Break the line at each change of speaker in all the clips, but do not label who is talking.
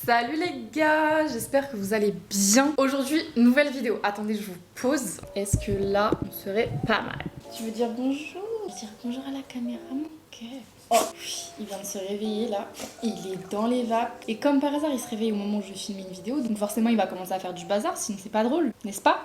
Salut les gars, j'espère que vous allez bien. Aujourd'hui, nouvelle vidéo. Attendez, je vous pose. Est-ce que là, on serait pas mal? Tu veux dire bonjour? Dire bonjour à la caméra, mon cœur. Oh, il vient de se réveiller là. Il est dans les vapes. Et comme par hasard, il se réveille au moment où je filme une vidéo. Donc forcément, il va commencer à faire du bazar, sinon c'est pas drôle, n'est-ce pas?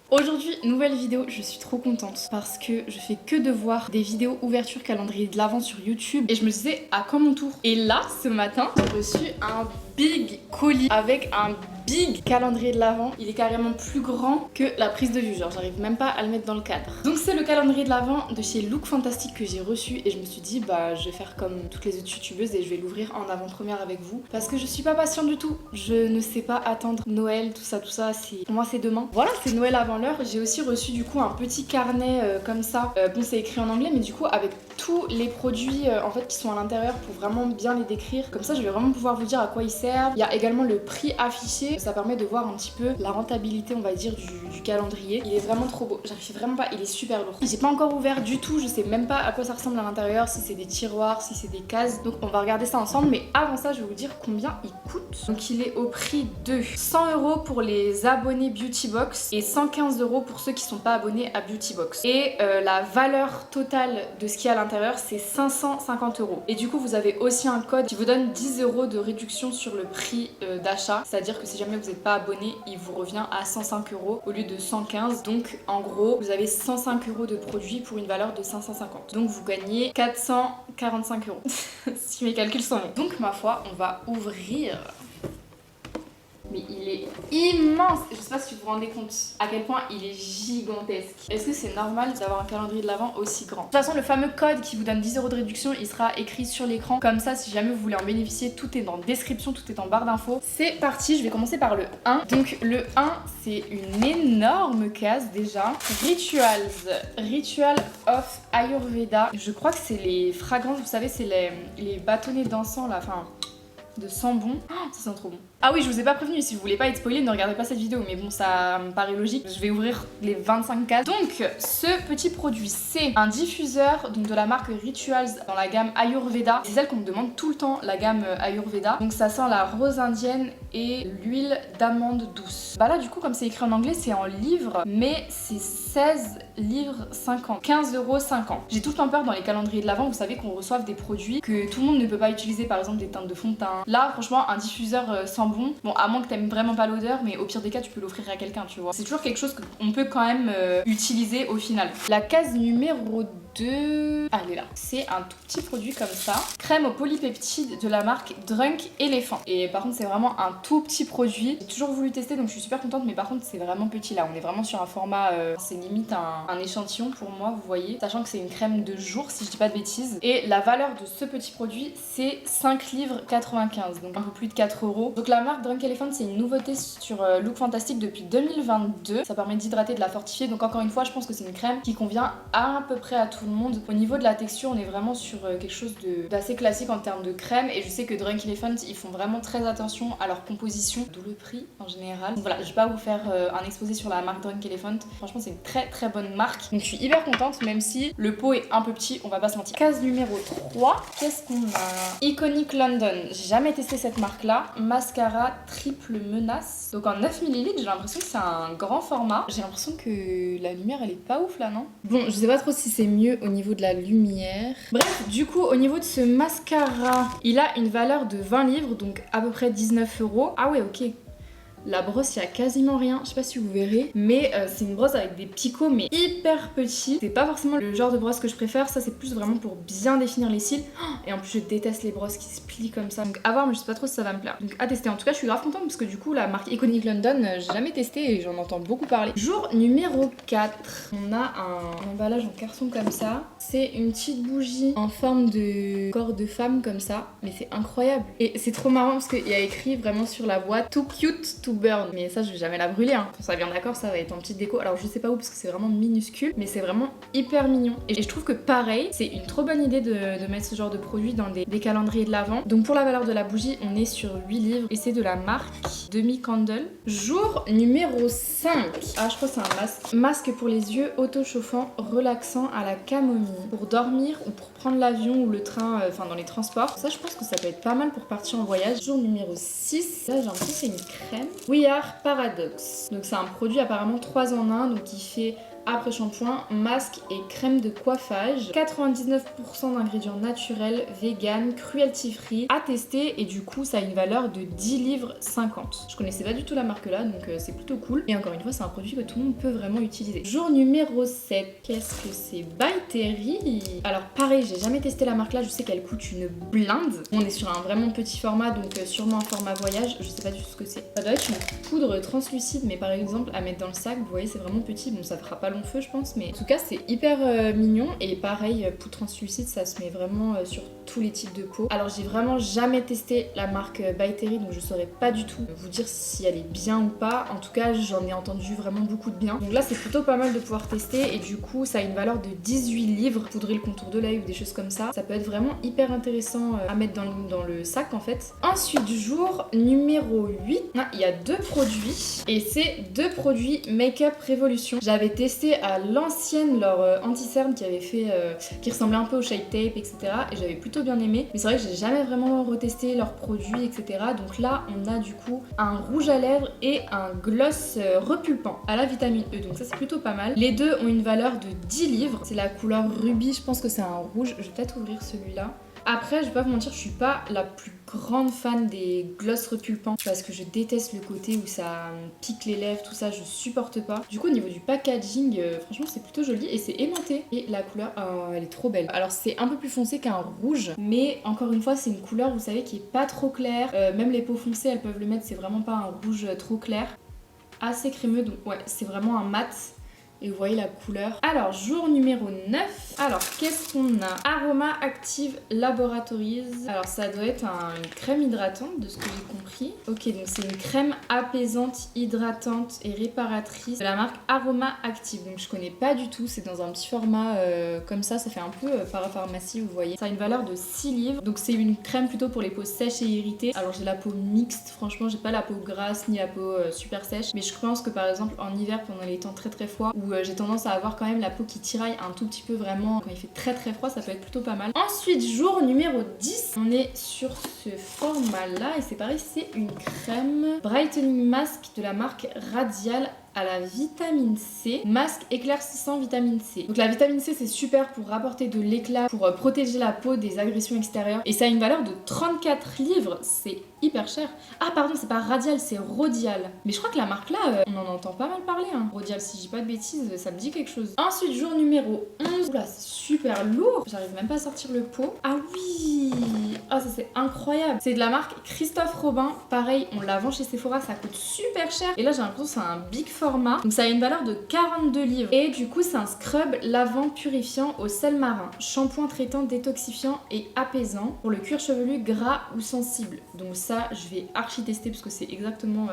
Aujourd'hui, nouvelle vidéo, je suis trop contente parce que je fais que de voir des vidéos ouverture calendrier de l'Avent sur YouTube et je me disais à quand mon tour. Et là, ce matin, j'ai reçu un big colis avec un big calendrier de l'Avent. Il est carrément plus grand que la prise de vue, genre j'arrive même pas à le mettre dans le cadre. Donc c'est le calendrier de l'Avent de chez Look Fantastic que j'ai reçu et je me suis dit bah je vais faire comme toutes les autres youtubeuses et je vais l'ouvrir en avant-première avec vous parce que je suis pas patiente du tout. Je ne sais pas attendre Noël, tout ça, pour moi c'est demain. Voilà, c'est Noël avant l'heure. J'ai aussi reçu du coup un petit carnet comme ça. Bon c'est écrit en anglais mais du coup avec tous les produits en fait qui sont à l'intérieur pour vraiment bien les décrire. Comme ça je vais vraiment pouvoir vous dire à quoi ils servent. Il y a également le prix affiché. Ça permet de voir un petit peu la rentabilité on va dire du calendrier. Il est vraiment trop beau. J'arrive vraiment pas, il est super lourd. J'ai pas encore ouvert du tout, je sais même pas à quoi ça ressemble à l'intérieur, si c'est des tiroirs, si c'est des cases. Donc on va regarder ça ensemble mais avant ça je vais vous dire combien il coûte. Donc il est au prix de 100€ pour les abonnés Beauty Box et 115€ pour ceux qui sont pas abonnés à Beauty Box. Et la valeur totale de ce qu'il y a à l'intérieur c'est 550€. Et du coup vous avez aussi un code qui vous donne 10€ de réduction sur le prix d'achat. C'est-à-dire que si jamais vous n'êtes pas abonné, il vous revient à 105€ au lieu de 115. Donc en gros vous avez 105€ de produits pour une valeur de 550. Donc vous gagnez 445€. Si mes calculs sont bons. Donc ma foi, on va ouvrir. Mais il est immense. Je sais pas si vous vous rendez compte à quel point il est gigantesque. Est-ce que c'est normal d'avoir un calendrier de l'Avent aussi grand? De toute façon, le fameux code qui vous donne 10€ de réduction, il sera écrit sur l'écran. Comme ça, si jamais vous voulez en bénéficier, tout est dans la description, tout est en barre d'infos. C'est parti, je vais commencer par le 1. Donc le 1, c'est une énorme case déjà. Ritual of Ayurveda. Je crois que c'est les fragrances, vous savez, c'est les bâtonnets d'encens là, enfin de sambon. Oh, ça sent trop bon. Ah oui, je vous ai pas prévenu, si vous voulez pas être spoilé, ne regardez pas cette vidéo, mais bon, ça me paraît logique. Je vais ouvrir les 25 cases. Donc, ce petit produit, c'est un diffuseur donc de la marque Rituals dans la gamme Ayurveda. C'est celle qu'on me demande tout le temps, la gamme Ayurveda. Donc ça sent la rose indienne et l'huile d'amande douce. Bah là, du coup, comme c'est écrit en anglais, c'est en livres, mais c'est 16 livres 50, 15,50€. J'ai tout le temps peur dans les calendriers de l'Avent, vous savez qu'on reçoive des produits que tout le monde ne peut pas utiliser, par exemple des teintes de fond de teint. Là, franchement, un diffuseur sans bon, à moins que t'aimes vraiment pas l'odeur, mais au pire des cas, tu peux l'offrir à quelqu'un, tu vois. C'est toujours quelque chose qu'on peut quand même utiliser au final. La case numéro 2, ah, elle est là. C'est un tout petit produit comme ça. Crème aux polypeptides de la marque Drunk Elephant. Et par contre, c'est vraiment un tout petit produit. J'ai toujours voulu tester, donc je suis super contente, mais par contre, c'est vraiment petit là. On est vraiment sur un format, c'est limite un échantillon pour moi, vous voyez. Sachant que c'est une crème de jour, si je dis pas de bêtises. Et la valeur de ce petit produit, c'est 5 livres 95, donc un peu plus de 4€. Donc la marque Drunk Elephant, c'est une nouveauté sur Look Fantastic depuis 2022. Ça permet d'hydrater, de la fortifier. Donc encore une fois, je pense que c'est une crème qui convient à peu près à tout le monde. Au niveau de la texture, on est vraiment sur quelque chose d'assez classique en termes de crème. Et je sais que Drunk Elephant, ils font vraiment très attention à leur composition, d'où le prix en général. Donc voilà, je vais pas vous faire un exposé sur la marque Drunk Elephant. Franchement, c'est une très très bonne marque. Donc je suis hyper contente, même si le pot est un peu petit, on va pas se mentir. Case numéro 3, qu'est-ce qu'on a? Iconic London. J'ai jamais testé cette marque là. Mascara triple menace. Donc en 9ml, j'ai l'impression que c'est un grand format. J'ai l'impression que la lumière elle est pas ouf là, non? Bon, je sais pas trop si c'est mieux au niveau de la lumière. Bref, du coup, au niveau de ce mascara, il a une valeur de 20 livres, donc à peu près 19€. Ah ouais, ok. La brosse, il y a quasiment rien, je sais pas si vous verrez, mais c'est une brosse avec des picots mais hyper petits. C'est pas forcément le genre de brosse que je préfère, ça c'est plus vraiment pour bien définir les cils. Et en plus je déteste les brosses qui se plient comme ça. Donc à voir, mais je sais pas trop si ça va me plaire. Donc à tester. En tout cas, je suis grave contente parce que du coup la marque Iconic London, j'ai jamais testé et j'en entends beaucoup parler. Jour numéro 4, on a un emballage en carton comme ça. C'est une petite bougie en forme de corps de femme comme ça, mais c'est incroyable. Et c'est trop marrant parce qu'il y a écrit vraiment sur la boîte Too cute to burn. Mais ça, je vais jamais la brûler, hein. Quand ça vient d'accord, ça va être en petite déco. Alors je sais pas où parce que c'est vraiment minuscule, mais c'est vraiment hyper mignon. Et je trouve que pareil, c'est une trop bonne idée de mettre ce genre de produit dans des calendriers de l'Avent. Donc pour la valeur de la bougie, on est sur 8 livres et c'est de la marque Demi Candle. Jour numéro 5. Ah, je crois que c'est un masque. Masque pour les yeux auto-chauffant, relaxant à la camomille. Pour dormir ou pour prendre l'avion ou le train, enfin dans les transports. Ça je pense que ça peut être pas mal pour partir en voyage. Jour numéro 6, là j'ai l'impression que c'est une crème. We Are Paradox. Donc c'est un produit apparemment 3 en 1, donc qui fait après-shampoing, masque et crème de coiffage. 99% d'ingrédients naturels, vegan, cruelty free, à tester et du coup ça a une valeur de 10 livres 50. Je connaissais pas du tout la marque là donc c'est plutôt cool. Et encore une fois c'est un produit que tout le monde peut vraiment utiliser. Jour numéro 7, qu'est-ce que c'est? By Terry. Alors pareil, j'ai jamais testé la marque là, je sais qu'elle coûte une blinde. On est sur un vraiment petit format donc sûrement un format voyage, je sais pas du tout ce que c'est. Ça doit être une poudre translucide mais par exemple à mettre dans le sac, vous voyez c'est vraiment petit, bon ça fera pas long feu je pense, mais en tout cas c'est hyper mignon. Et pareil, poudre translucide ça se met vraiment sur tous les types de peau. Alors j'ai vraiment jamais testé la marque By Terry donc je saurais pas du tout vous dire si elle est bien ou pas. En tout cas j'en ai entendu vraiment beaucoup de bien, donc là c'est plutôt pas mal de pouvoir tester. Et du coup ça a une valeur de 18 livres. Poudrer le contour de l'œil ou des choses comme ça, ça peut être vraiment hyper intéressant à mettre dans le sac en fait. Ensuite jour numéro 8, il y a 2 produits et c'est 2 produits Make-up Revolution. J'avais testé à l'ancienne leur anti-cerne qui avait fait qui ressemblait un peu au Shade Tape etc et j'avais plutôt bien aimé, mais c'est vrai que j'ai jamais vraiment retesté leurs produits etc. Donc là on a du coup un rouge à lèvres et un gloss repulpant à la vitamine E, donc ça c'est plutôt pas mal. Les deux ont une valeur de 10 livres, c'est la couleur rubis, je pense que c'est un rouge, je vais peut-être ouvrir celui-là. Après, je vais pas vous mentir, je suis pas la plus grande fan des gloss repulpants parce que je déteste le côté où ça pique les lèvres, tout ça, je supporte pas. Du coup, au niveau du packaging, franchement, c'est plutôt joli et c'est aimanté. Et la couleur, elle est trop belle. Alors, c'est un peu plus foncé qu'un rouge, mais encore une fois, c'est une couleur, vous savez, qui est pas trop claire. Même les peaux foncées, elles peuvent le mettre, c'est vraiment pas un rouge trop clair. Assez crémeux, donc ouais, c'est vraiment un mat. Et vous voyez la couleur. Alors, jour numéro 9. Alors, qu'est-ce qu'on a? Aroma Active Laboratories. Alors, ça doit être une crème hydratante, de ce que j'ai compris. Ok, donc c'est une crème apaisante, hydratante et réparatrice de la marque Aroma Active. Donc, je connais pas du tout. C'est dans un petit format comme ça. Ça fait un peu parapharmacie, vous voyez. Ça a une valeur de 6 livres. Donc, c'est une crème plutôt pour les peaux sèches et irritées. Alors, j'ai la peau mixte. Franchement, j'ai pas la peau grasse ni la peau super sèche. Mais je pense que par exemple, en hiver, pendant les temps très très froids, où j'ai tendance à avoir quand même la peau qui tiraille un tout petit peu vraiment quand il fait très très froid, ça peut être plutôt pas mal. Ensuite, jour numéro 10, on est sur ce format là et c'est pareil, c'est une crème Brightening Mask de la marque Radial à la vitamine C, masque éclaircissant vitamine C. Donc la vitamine C c'est super pour rapporter de l'éclat, pour protéger la peau des agressions extérieures et ça a une valeur de 34 livres, c'est hyper cher. Ah pardon, c'est pas Radial, c'est Rodial. Mais je crois que la marque là, on en entend pas mal parler hein. Rodial, si je dis pas de bêtises, ça me dit quelque chose. Ensuite, jour numéro 11, oula c'est super lourd, j'arrive même pas à sortir le pot. Ah oui, ah ça c'est incroyable. C'est de la marque Christophe Robin, pareil on la vend chez Sephora, ça coûte super cher. Et là j'ai l'impression que c'est un big format, donc ça a une valeur de 42 livres. Et du coup c'est un scrub lavant purifiant au sel marin, shampoing traitant détoxifiant et apaisant pour le cuir chevelu gras ou sensible. Donc ça je vais archi tester parce que c'est exactement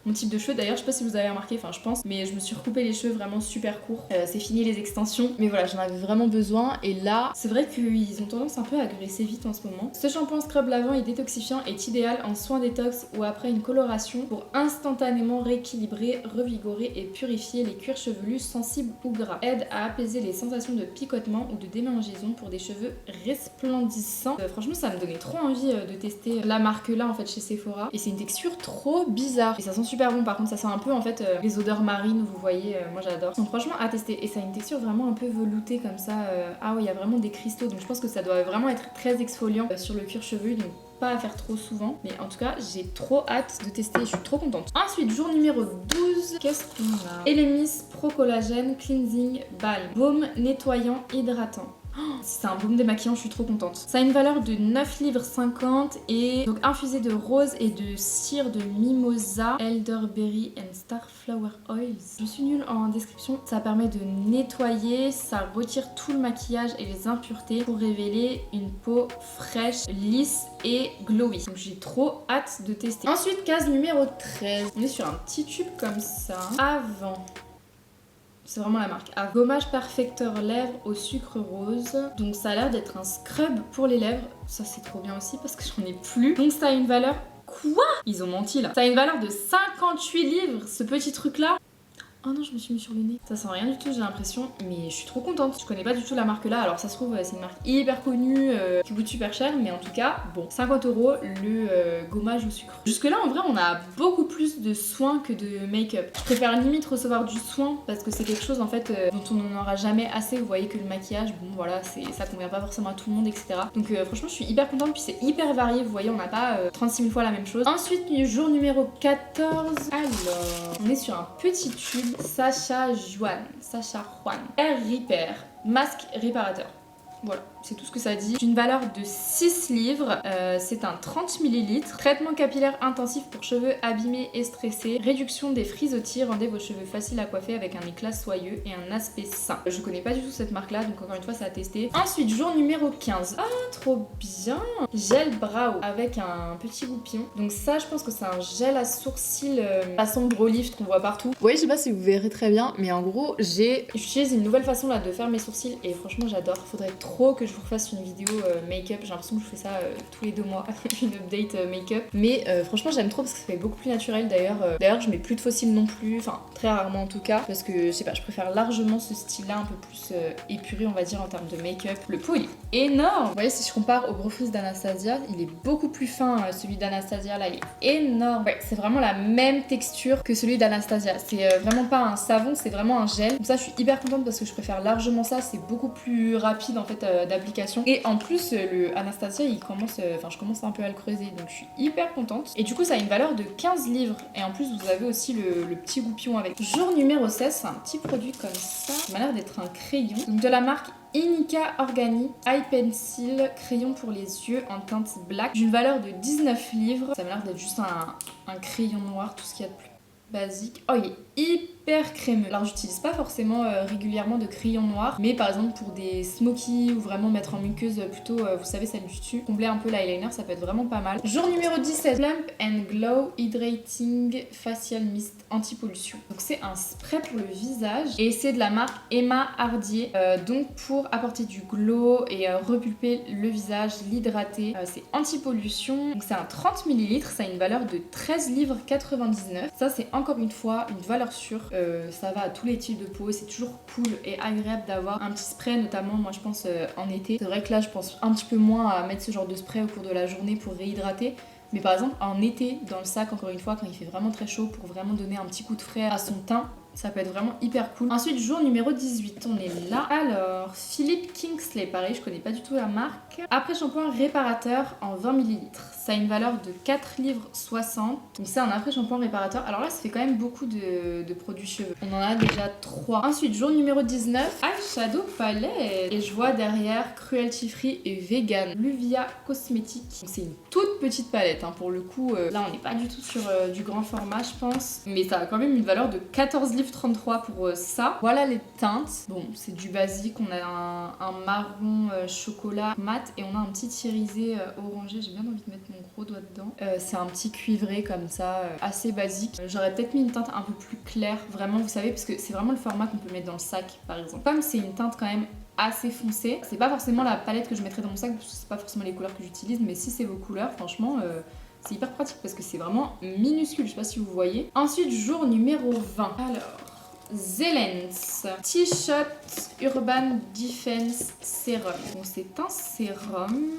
mon type de cheveux. D'ailleurs je sais pas si vous avez remarqué, enfin je pense, mais je me suis recoupé les cheveux vraiment super courts. C'est fini les extensions, mais voilà j'en avais vraiment besoin. Et là c'est vrai qu'ils ont tendance un peu à graisser vite en ce moment. Ce shampoing scrub lavant et détoxifiant est idéal en soins détox ou après une coloration pour instantanément rééquilibrer, revigorer et purifier les cuirs chevelus sensibles ou gras. Aide à apaiser les sensations de picotement ou de démangeaison pour des cheveux resplendissants. Franchement ça me donnait trop envie de tester la marque là en fait chez Sephora. Et c'est une texture trop bizarre. Et ça sent super bon, par contre ça sent un peu en fait les odeurs marines, vous voyez, moi j'adore. Donc franchement à tester. Et ça a une texture vraiment un peu veloutée comme ça. Ah oui, il y a vraiment des cristaux, donc je pense que ça doit vraiment être très exfoliant sur le cuir chevelu, donc pas à faire trop souvent. Mais en tout cas j'ai trop hâte de tester, je suis trop contente. Ensuite jour numéro 12, qu'est-ce qu'on a? Elemis Pro Collagen Cleansing Balm, baume nettoyant hydratant. Si c'est un baume démaquillant, je suis trop contente. Ça a une valeur de 9 livres 50 et donc infusé de rose et de cire de mimosa, elderberry and starflower oils. Je suis nulle en description. Ça permet de nettoyer, ça retire tout le maquillage et les impuretés pour révéler une peau fraîche, lisse et glowy. Donc j'ai trop hâte de tester. Ensuite, case numéro 13. On est sur un petit tube comme ça. Avant. C'est vraiment la marque. À gommage perfecteur lèvres au sucre rose. Donc ça a l'air d'être un scrub pour les lèvres. Ça c'est trop bien aussi parce que j'en ai plus. Donc ça a une valeur... Quoi? Ils ont menti là. Ça a une valeur de 58 livres ce petit truc là. Oh non, je me suis mis sur le nez. Ça sent rien du tout, j'ai l'impression, mais je suis trop contente. Je connais pas du tout la marque là, alors ça se trouve c'est une marque hyper connue qui coûte super cher, mais en tout cas, bon, 50 € le gommage au sucre. Jusque là, en vrai, on a beaucoup plus de soins que de make-up. Je préfère limite recevoir du soin parce que c'est quelque chose en fait dont on n'en aura jamais assez. Vous voyez que le maquillage, bon voilà, ça convient pas forcément à tout le monde, etc. Donc franchement, je suis hyper contente, puis c'est hyper varié. Vous voyez, on n'a pas 36 000 fois la même chose. Ensuite, jour numéro 14. Alors, on est sur un petit tube. Sacha Juan, Air Repair, masque réparateur. Voilà, c'est tout ce que ça dit. D'une valeur de 6 livres, c'est un 30 ml. Traitement capillaire intensif pour cheveux abîmés et stressés. Réduction des frisottis, rendez vos cheveux faciles à coiffer avec un éclat soyeux et un aspect sain. Je connais pas du tout cette marque là, donc encore une fois, ça a testé. Ensuite, jour numéro 15. Ah, trop bien! Gel brow avec un petit goupillon. Donc ça, je pense que c'est un gel à sourcils façon gros lift qu'on voit partout. Oui, je sais pas si vous verrez très bien, mais en gros, j'utilise une nouvelle façon là de faire mes sourcils et franchement, j'adore. Faudrait trop que je vous refasse une vidéo make-up. J'ai l'impression que je fais ça tous les 2 mois, une update make-up. Mais franchement, j'aime trop parce que ça fait beaucoup plus naturel d'ailleurs. D'ailleurs, je mets plus de faux cils non plus, enfin très rarement en tout cas, parce que je sais pas, je préfère largement ce style-là un peu plus épuré, on va dire, en termes de make-up. Le pot il est énorme. Vous voyez, si je compare au Brow Freeze d'Anastasia, il est beaucoup plus fin. Celui d'Anastasia là, il est énorme. Ouais, c'est vraiment la même texture que celui d'Anastasia. C'est vraiment pas un savon, c'est vraiment un gel. Donc ça, je suis hyper contente parce que je préfère largement ça. C'est beaucoup plus rapide en fait d'application. Et en plus, le Anastasia, je commence un peu à le creuser, donc je suis hyper contente. Et du coup, ça a une valeur de 15 livres. Et en plus, vous avez aussi le petit goupillon avec. Jour numéro 16, c'est un petit produit comme ça. Ça m'a l'air d'être un crayon. Donc de la marque Inica Organi Eye Pencil, crayon pour les yeux en teinte black, d'une valeur de 19 livres. Ça m'a l'air d'être juste un crayon noir, tout ce qu'il y a de plus basique. Oh, il est hyper crémeux. Alors j'utilise pas forcément régulièrement de crayon noir, mais par exemple pour des smokies ou vraiment mettre en muqueuse plutôt, vous savez, celle du dessus, combler un peu l'eyeliner, ça peut être vraiment pas mal. Jour numéro 17, Plump and Glow Hydrating Facial Mist Anti-pollution. Donc c'est un spray pour le visage et c'est de la marque Emma Hardier, donc pour apporter du glow et repulper le visage, l'hydrater. C'est anti-pollution, donc c'est un 30 ml, ça a une valeur de 13 livres 99. Ça c'est encore une fois une valeur sûre, ça va à tous les types de peau, c'est toujours cool et agréable d'avoir un petit spray, notamment moi je pense en été. C'est vrai que là je pense un petit peu moins à mettre ce genre de spray au cours de la journée pour réhydrater. Mais par exemple en été, dans le sac, encore une fois, quand il fait vraiment très chaud, pour vraiment donner un petit coup de frais à son teint, ça peut être vraiment hyper cool. Ensuite, jour numéro 18, on est là. Alors, Philippe Kingsley, pareil, je connais pas du tout la marque. Après shampoing réparateur en 20 ml. Ça a une valeur de 4 livres 60. Donc c'est un après shampoing réparateur. Alors là, ça fait quand même beaucoup de produits cheveux. On en a déjà 3. Ensuite, jour numéro 19, eyeshadow palette. Et je vois derrière cruelty free et vegan. Luvia Cosmétique. C'est une toute petite palette, hein, pour le coup. Là, on n'est pas du tout sur du grand format, je pense. Mais ça a quand même une valeur de 14 livres 33 pour ça. Voilà les teintes. Bon, c'est du basique. On a un marron chocolat mat et on a un petit irisé orangé. J'ai bien envie de mettre mon gros doigt dedans. C'est un petit cuivré comme ça, assez basique. J'aurais peut-être mis une teinte un peu plus claire, vraiment, vous savez, parce que c'est vraiment le format qu'on peut mettre dans le sac, par exemple. Comme c'est une teinte quand même assez foncée, c'est pas forcément la palette que je mettrais dans mon sac, parce que c'est pas forcément les couleurs que j'utilise, mais si c'est vos couleurs, franchement... c'est hyper pratique parce que c'est vraiment minuscule, je sais pas si vous voyez. Ensuite, jour numéro 20. Alors, Zelens T-Shot Urban Defense Serum. Bon, c'est un sérum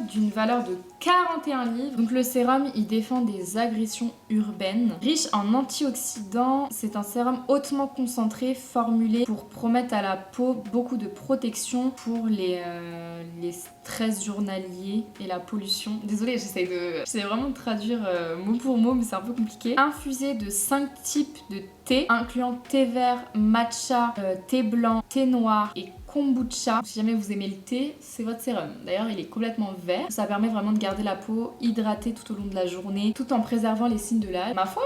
d'une valeur de 41 livres. Donc le sérum, il défend des agressions urbaines. Riche en antioxydants, c'est un sérum hautement concentré, formulé pour promettre à la peau beaucoup de protection pour les stress journaliers et la pollution. Désolée, j'essaie vraiment de traduire mot pour mot, mais c'est un peu compliqué. Infusé de 5 types de thé, incluant thé vert, matcha, thé blanc, thé noir et kombucha. Si jamais vous aimez le thé, c'est votre sérum. D'ailleurs, il est complètement vert. Ça permet vraiment de garder la peau hydratée tout au long de la journée, tout en préservant les signes de l'âge. Ma foi,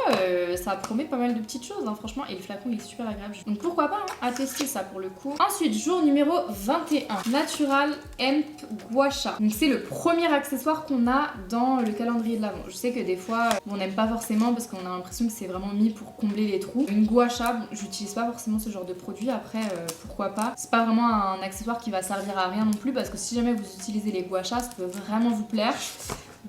ça promet pas mal de petites choses, hein, franchement. Et le flacon, il est super agréable. Donc pourquoi pas, hein, à tester ça pour le coup. Ensuite, jour numéro 21. Natural Hemp Gua Sha. Donc c'est le premier accessoire qu'on a dans le calendrier de l'Avent. Je sais que des fois, on n'aime pas forcément parce qu'on a l'impression que c'est vraiment mis pour combler les trous. Une gua sha, bon, j'utilise pas forcément ce genre de produit. Après, pourquoi pas. C'est pas vraiment un accessoire qui va servir à rien non plus parce que si jamais vous utilisez les gua sha, ça peut vraiment vous plaire.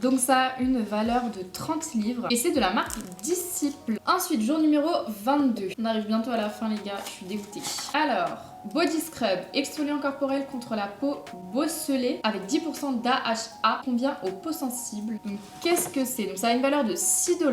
Donc ça a une valeur de 30 livres et c'est de la marque Disciple. Ensuite, jour numéro 22. On arrive bientôt à la fin les gars, je suis dégoûtée. Alors, Body Scrub, exfoliant corporel contre la peau bosselée avec 10% d'AHA, convient aux peaux sensibles. Donc qu'est-ce que c'est? Donc ça a une valeur de 6 $.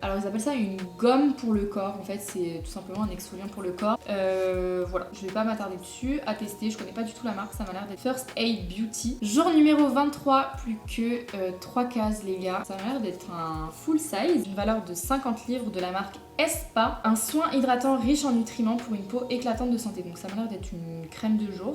Alors ils appellent ça une gomme pour le corps. En fait c'est tout simplement un exfoliant pour le corps. Voilà, je vais pas m'attarder dessus. À tester, je connais pas du tout la marque, ça m'a l'air d'être First Aid Beauty. Jour numéro 23, plus que 3 cases les gars. Ça m'a l'air d'être un full size. Une valeur de 50 livres de la marque Espa, un soin hydratant riche en nutriments pour une peau éclatante de santé. Donc ça m'a l'air d'être une crème de jour.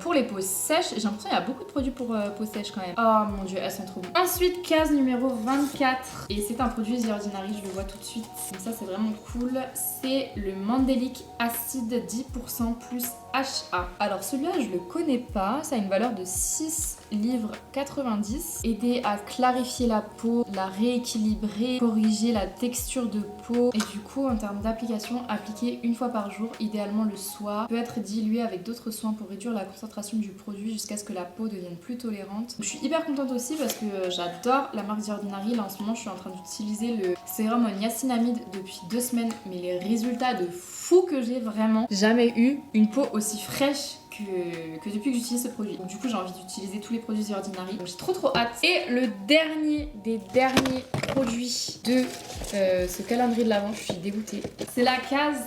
Pour les peaux sèches, j'ai l'impression qu'il y a beaucoup de produits pour peau sèche quand même. Oh mon dieu, elles sont trop bonnes. Ensuite, case numéro 24. Et c'est un produit The Ordinary, je le vois tout de suite. Donc ça c'est vraiment cool. C'est le Mandelic Acid 10% plus HA. Alors celui-là je le connais pas. Ça a une valeur de 6 livres 90. Aider à clarifier la peau, la rééquilibrer, corriger la texture de peau. Et du coup en termes d'application, appliquer une fois par jour, idéalement le soir. Peut être dilué avec d'autres soins pour réduire la concentration du produit jusqu'à ce que la peau devienne plus tolérante. Donc, je suis hyper contente aussi parce que j'adore la marque The Ordinary. Là en ce moment je suis en train d'utiliser le sérum en niacinamide depuis 2 semaines. Mais les résultats de fou que j'ai, vraiment jamais eu une peau aussi fraîche que depuis que j'utilise ce produit. Donc du coup j'ai envie d'utiliser tous les produits The Ordinary. Donc j'ai trop hâte. Et le dernier des derniers produits de ce calendrier de l'Avent, je suis dégoûtée. C'est la case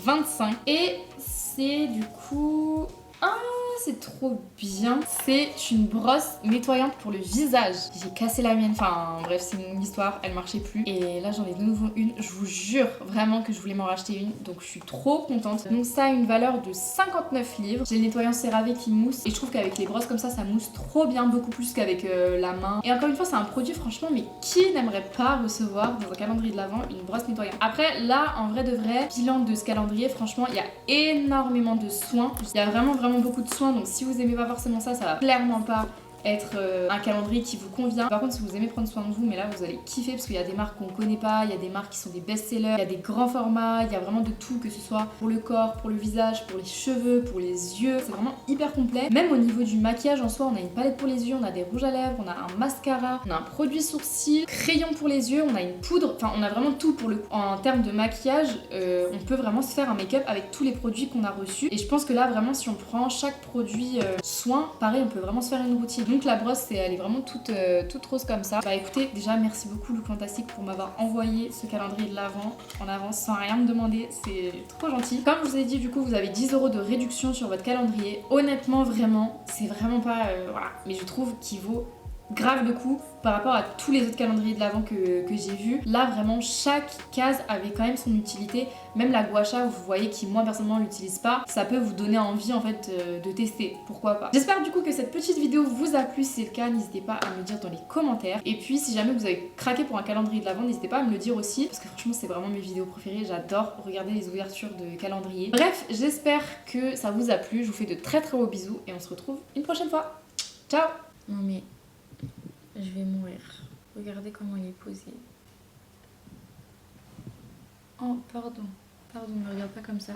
25 et c'est du coup... Ah, c'est trop bien. C'est une brosse nettoyante pour le visage. J'ai cassé la mienne. Enfin, bref, c'est une histoire. Elle marchait plus. Et là, j'en ai de nouveau une. Je vous jure vraiment que je voulais m'en racheter une. Donc, je suis trop contente. Donc, ça a une valeur de 59 livres. J'ai le nettoyant CeraVe qui mousse. Et je trouve qu'avec les brosses comme ça mousse trop bien. Beaucoup plus qu'avec la main. Et encore une fois, c'est un produit, franchement, mais qui n'aimerait pas recevoir dans un calendrier de l'Avent une brosse nettoyante? Après, là, en vrai de vrai, bilan de ce calendrier, franchement, il y a énormément de soins. Il y a vraiment beaucoup de soins. Donc si vous aimez pas forcément ça, ça va clairement pas être un calendrier qui vous convient. Par contre, si vous aimez prendre soin de vous, mais là vous allez kiffer parce qu'il y a des marques qu'on connaît pas, il y a des marques qui sont des best-sellers, il y a des grands formats, il y a vraiment de tout, que ce soit pour le corps, pour le visage, pour les cheveux, pour les yeux. C'est vraiment hyper complet. Même au niveau du maquillage en soi, on a une palette pour les yeux, on a des rouges à lèvres, on a un mascara, on a un produit sourcil, crayon pour les yeux, on a une poudre, enfin on a vraiment tout pour le coup. En termes de maquillage, on peut vraiment se faire un make-up avec tous les produits qu'on a reçus. Et je pense que là vraiment si on prend chaque produit soin, pareil on peut vraiment se faire une routine. Donc la brosse elle est vraiment toute rose comme ça. Bah écoutez, déjà merci beaucoup Look Fantastic pour m'avoir envoyé ce calendrier de l'Avent en avance sans rien me demander, c'est trop gentil. Comme je vous ai dit, du coup vous avez 10 € de réduction sur votre calendrier. Honnêtement vraiment, c'est vraiment pas... voilà, mais je trouve qu'il vaut grave le coup par rapport à tous les autres calendriers de l'Avent que j'ai vus. Là vraiment chaque case avait quand même son utilité. Même la gua sha, vous voyez, qui moi personnellement l'utilise pas, ça peut vous donner envie en fait de tester, pourquoi pas. J'espère du coup que cette petite vidéo vous a plu. Si c'est le cas, n'hésitez pas à me le dire dans les commentaires. Et puis si jamais vous avez craqué pour un calendrier de l'Avent, n'hésitez pas à me le dire aussi, parce que franchement c'est vraiment mes vidéos préférées. J'adore regarder les ouvertures de calendrier. Bref, j'espère que ça vous a plu. Je vous fais de très gros bisous et on se retrouve une prochaine fois. Ciao. Non mais... je vais mourir. Regardez comment il est posé. Oh, pardon. Pardon, ne regarde pas comme ça.